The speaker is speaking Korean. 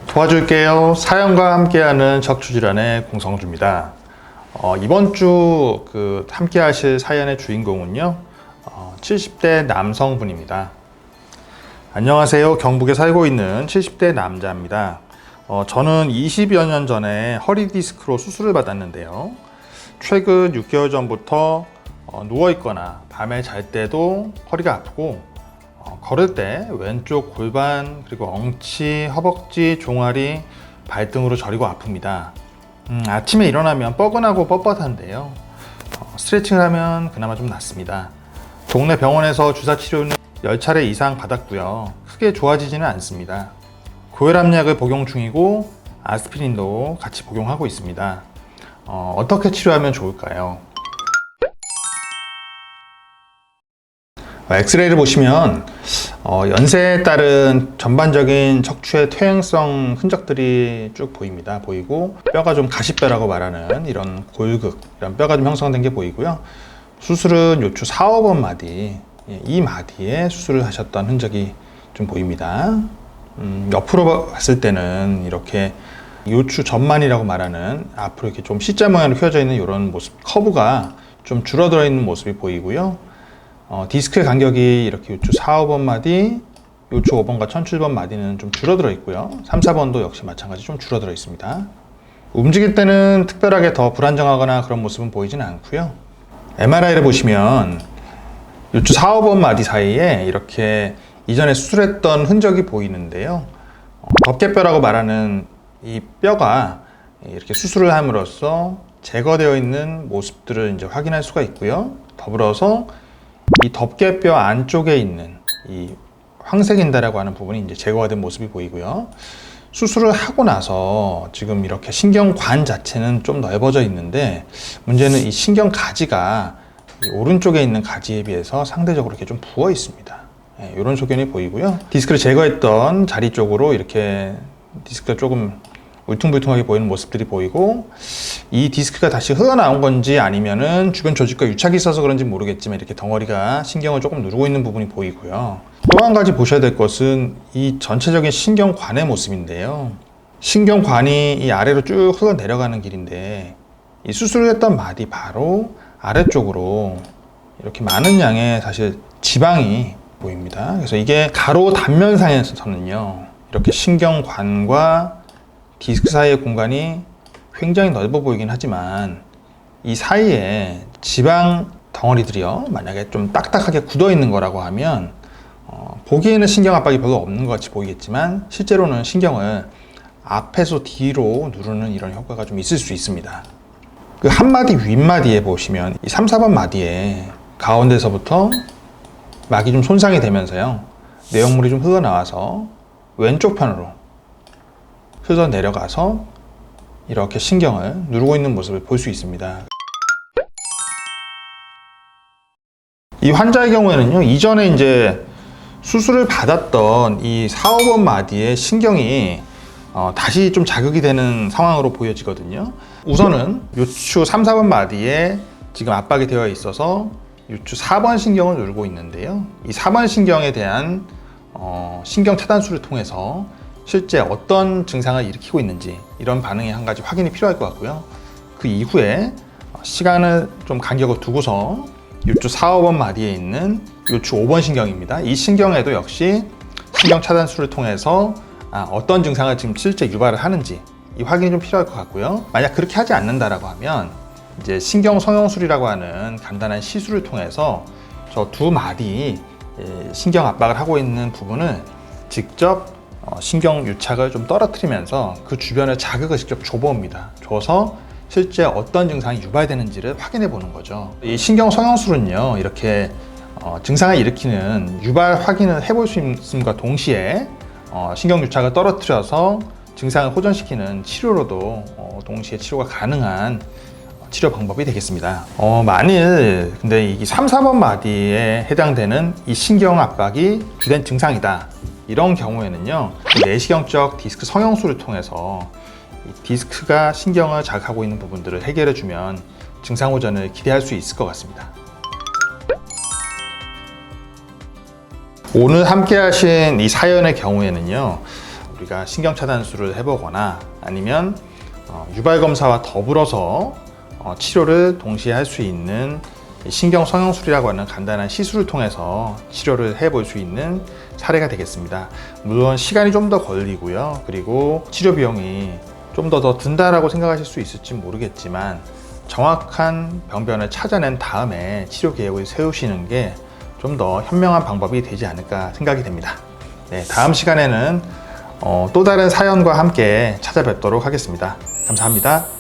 도와줄게요. 사연과 함께하는 척추질환의 공성주입니다. 이번 주 함께 하실 사연의 주인공은요, 70대 남성분입니다. 안녕하세요. 경북에 살고 있는 70대 남자입니다. 저는 20여 년 전에 허리 디스크로 수술을 받았는데요. 최근 6개월 전부터 누워있거나 밤에 잘 때도 허리가 아프고, 걸을 때 왼쪽 골반, 그리고 엉치, 허벅지, 종아리, 발등으로 저리고 아픕니다. 아침에 일어나면 뻐근하고 뻣뻣한데요. 스트레칭을 하면 그나마 좀 낫습니다. 동네 병원에서 주사 치료는 10차례 이상 받았고요. 크게 좋아지지는 않습니다. 고혈압약을 복용 중이고 아스피린도 같이 복용하고 있습니다. 어떻게 치료하면 좋을까요? 엑스레이를 보시면 연세에 따른 전반적인 척추의 퇴행성 흔적들이 쭉 보이고, 뼈가 좀 가시뼈라고 말하는 이런 골극, 이런 뼈가 좀 형성된 게 보이고요. 수술은 요추 4, 5번 마디, 이 마디에 수술을 하셨던 흔적이 좀 보입니다. 옆으로 봤을 때는 이렇게 요추 전만이라고 말하는 앞으로 이렇게 좀 C자 모양으로 휘어져 있는 이런 모습, 커브가 좀 줄어들어 있는 모습이 보이고요. 디스크의 간격이 이렇게 요추 4, 5번 마디, 요추 5번과 1007번 마디는 좀 줄어들어 있고요. 3, 4번도 역시 마찬가지 좀 줄어들어 있습니다. 움직일 때는 특별하게 더 불안정하거나 그런 모습은 보이지는 않고요. MRI를 보시면 요추 4, 5번 마디 사이에 이렇게 이전에 수술했던 흔적이 보이는데요. 덮개뼈라고 말하는 이 뼈가 이렇게 수술을 함으로써 제거되어 있는 모습들을 이제 확인할 수가 있고요. 더불어서 이 덮개뼈 안쪽에 있는 이 황색인대라고 하는 부분이 이제 제거가 된 모습이 보이고요. 수술을 하고 나서 지금 이렇게 신경관 자체는 좀 넓어져 있는데, 문제는 이 신경가지가 이 오른쪽에 있는 가지에 비해서 상대적으로 이렇게 좀 부어 있습니다. 이런 소견이 보이고요. 디스크를 제거했던 자리 쪽으로 이렇게 디스크가 조금 울퉁불퉁하게 보이는 모습들이 보이고, 이 디스크가 다시 흘러나온 건지 아니면은 주변 조직과 유착이 있어서 그런지 모르겠지만 이렇게 덩어리가 신경을 조금 누르고 있는 부분이 보이고요. 또 한 가지 보셔야 될 것은 이 전체적인 신경관의 모습인데요. 신경관이 이 아래로 쭉 흘러내려가는 길인데, 이 수술을 했던 마디 바로 아래쪽으로 이렇게 많은 양의 사실 지방이 보입니다. 그래서 이게 가로 단면상에서는요, 이렇게 신경관과 디스크 사이의 공간이 굉장히 넓어 보이긴 하지만, 이 사이에 지방 덩어리들이요, 만약에 좀 딱딱하게 굳어 있는 거라고 하면 보기에는 신경 압박이 별로 없는 것 같이 보이겠지만 실제로는 신경을 앞에서 뒤로 누르는 이런 효과가 좀 있을 수 있습니다. 그 한 마디 윗마디에 보시면 이 3, 4번 마디에 가운데서부터 막이 좀 손상이 되면서요, 내용물이 좀 흘러나와서 왼쪽 편으로 흘러내려가서 이렇게 신경을 누르고 있는 모습을 볼 수 있습니다. 이 환자의 경우에는요, 이전에 이제 수술을 받았던 이 4, 5번 마디의 신경이 다시 좀 자극이 되는 상황으로 보여지거든요. 우선은 요추 3, 4번 마디에 지금 압박이 되어 있어서 요추 4번 신경을 누르고 있는데요. 이 4번 신경에 대한 신경 차단술을 통해서 실제 어떤 증상을 일으키고 있는지 이런 반응이 한 가지 확인이 필요할 것 같고요. 그 이후에 시간을 좀 간격을 두고서 요추 4, 5번 마디에 있는 요추 5번 신경입니다. 이 신경에도 역시 신경 차단술을 통해서 어떤 증상을 지금 실제 유발을 하는지 이 확인이 좀 필요할 것 같고요. 만약 그렇게 하지 않는다라고 하면 이제 신경 성형술이라고 하는 간단한 시술을 통해서 저 두 마디 신경 압박을 하고 있는 부분을 직접 신경 유착을 좀 떨어뜨리면서 그 주변을 자극을 직접 줘봅니다. 줘서 실제 어떤 증상이 유발되는지를 확인해 보는 거죠. 이 신경 성형술은요, 이렇게 증상을 일으키는 유발 확인을 해볼 수 있음과 동시에 신경 유착을 떨어뜨려서 증상을 호전시키는 치료로도 동시에 치료가 가능한 치료 방법이 되겠습니다. 만일 근데 이 3, 4번 마디에 해당되는 이 신경 압박이 주된 증상이다, 이런 경우에는요, 내시경적 디스크 성형술을 통해서 이 디스크가 신경을 자극하고 있는 부분들을 해결해주면 증상 호전을 기대할 수 있을 것 같습니다. 오늘 함께 하신 이 사연의 경우에는요, 우리가 신경차단술을 해보거나 아니면 유발검사와 더불어서 치료를 동시에 할 수 있는 신경성형술이라고 하는 간단한 시술을 통해서 치료를 해볼 수 있는 사례가 되겠습니다. 물론 시간이 좀 더 걸리고요. 그리고 치료 비용이 좀 더 든다라고 생각하실 수 있을지 모르겠지만 정확한 병변을 찾아낸 다음에 치료 계획을 세우시는 게 좀 더 현명한 방법이 되지 않을까 생각이 됩니다. 네, 다음 시간에는 또 다른 사연과 함께 찾아뵙도록 하겠습니다. 감사합니다.